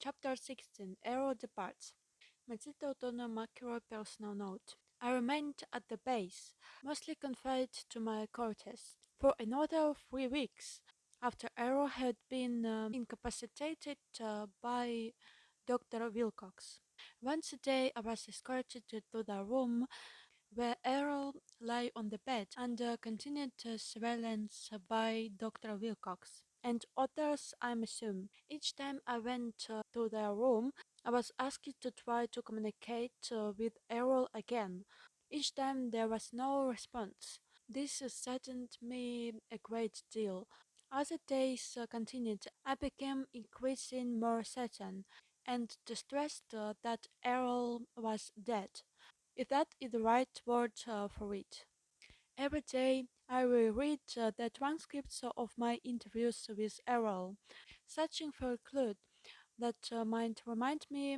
Chapter 16 Arrow departs. Mezito Tono Macro personal note. I remained at the base, mostly confined to my quarters, for another 3 weeks, after Arrow had been incapacitated by Dr. Wilcox. Once a day I was escorted to the room where Errol lay on the bed under continued surveillance by Dr. Wilcox and others, I assume. Each time I went to their room, I was asked to try to communicate with Errol again. Each time there was no response. This saddened me a great deal. As the days continued, I became increasingly more certain and distressed that Errol was dead, if that is the right word for it. Every day I will read the transcripts of my interviews with Errol, searching for a clue that might remind me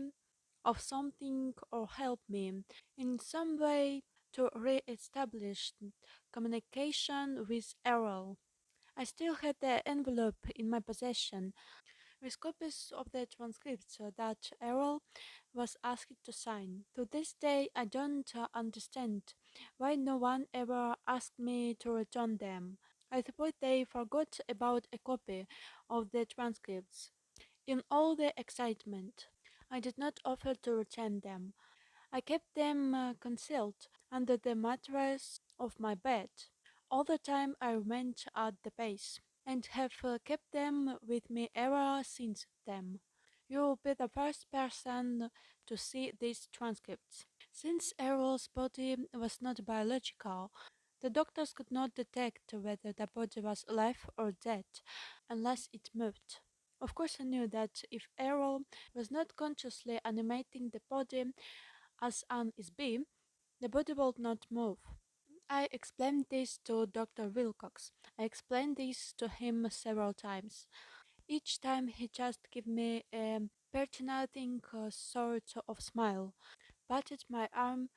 of something or help me in some way to re-establish communication with Errol. I still had the envelope in my possession with copies of the transcripts that Errol was asked to sign. To this day, I don't understand why no one ever asked me to return them. I suppose they forgot about a copy of the transcripts. In all the excitement, I did not offer to return them. I kept them concealed under the mattress of my bed all the time I remained at the base, and have kept them with me ever since then. You will be the first person to see these transcripts. Since Errol's body was not biological, the doctors could not detect whether the body was alive or dead unless it moved. Of course, I knew that if Errol was not consciously animating the body as an SB, the body would not move. I explained this to Dr. Wilcox. I explained this to him several times. Each time he just gave me a patronizing sort of smile, patted my arm,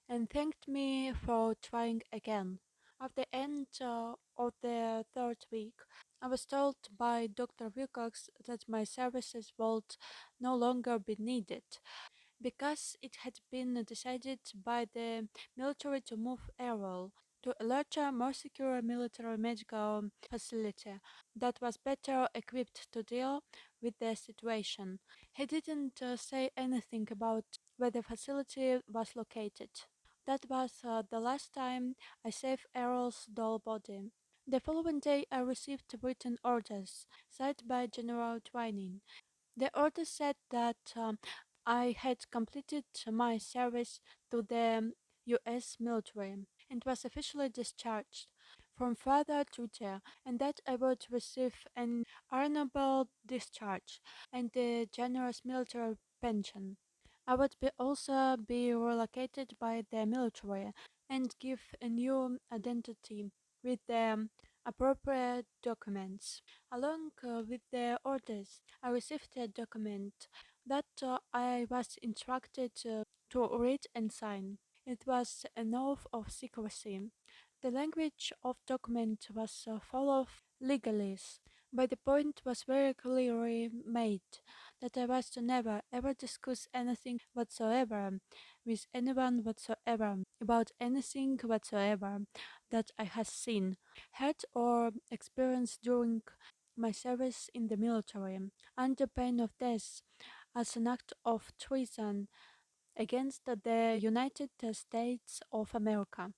and thanked me for trying again. At the end of the third week, I was told by Dr. Wilcox that my services would no longer be needed because it had been decided by the military to move Errol to a larger, more secure military medical facility that was better equipped to deal with the situation. He didn't say anything about where the facility was located. That was the last time I saved Errol's dull body. The following day, I received written orders signed by General Twining. The order said that I had completed my service to the U.S. military and was officially discharged from further duty, and that I would receive an honorable discharge and a generous military pension. I would also be relocated by the military and give a new identity with the appropriate documents. Along with the orders, I received a document that I was instructed to read and sign. It was an oath of secrecy. The language of document was full of legalese, but the point was very clearly made that I was to never ever discuss anything whatsoever with anyone whatsoever about anything whatsoever that I had seen, heard, or experienced during my service in the military, under pain of death as an act of treason against the United States of America.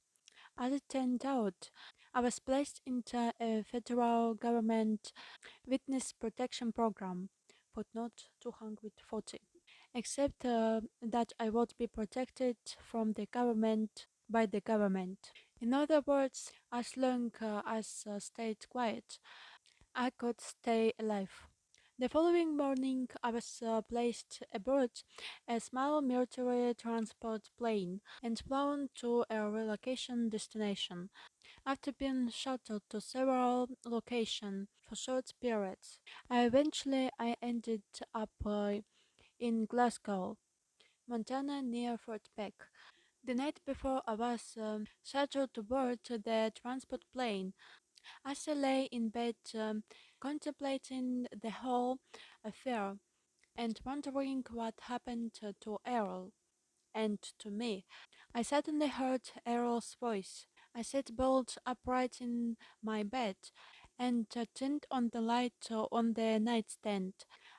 As it turned out, I was placed into a federal government witness protection program, footnote 240, except that I would be protected from the government by the government. In other words, as long as stayed quiet, I could stay alive. The following morning, I was placed aboard a small military transport plane and flown to a relocation destination. After being shuttled to several locations for short periods, I ended up in Glasgow, Montana, near Fort Peck. The night before I was scheduled to board the transport plane, as I lay in bed contemplating the whole affair, and wondering what happened to Errol and to me. I suddenly heard Errol's voice. I sat bolt upright in my bed and turned on the light on the nightstand.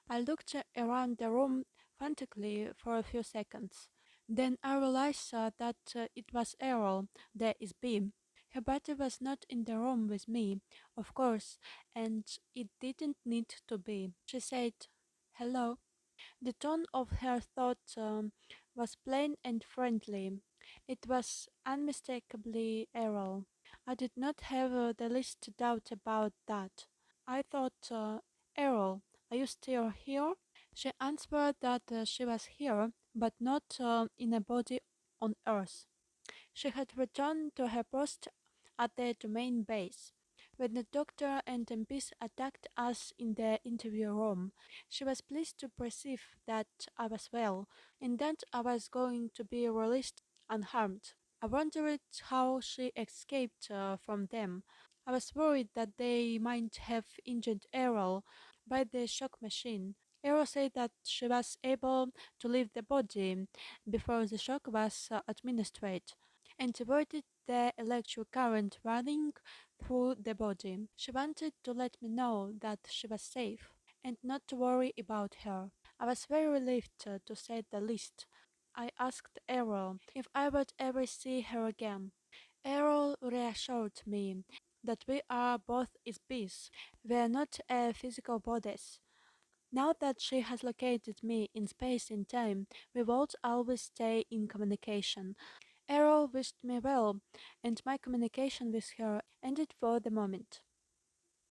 I looked around the room frantically for a few seconds. Then I realized that it was Errol, the SB. Her body was not in the room with me, of course, and it didn't need to be. She said, "Hello." The tone of her thought was plain and friendly. It was unmistakably Errol. I did not have the least doubt about that. I thought, Errol, are you still here? She answered that she was here, but not in a body on Earth. She had returned to her post at the domain base. When the doctor and MPs attacked us in the interview room, she was pleased to perceive that I was well and that I was going to be released unharmed. I wondered how she escaped from them. I was worried that they might have injured Errol by the shock machine. Errol said that she was able to leave the body before the shock was administered and avoided the electric current running through the body. She wanted to let me know that she was safe and not to worry about her. I was very relieved, to say the least. I asked Errol if I would ever see her again. Errol reassured me that we are both SBs. We are not physical bodies. Now that she has located me in space and time, we would always stay in communication. Errol wished me well, and my communication with her ended for the moment.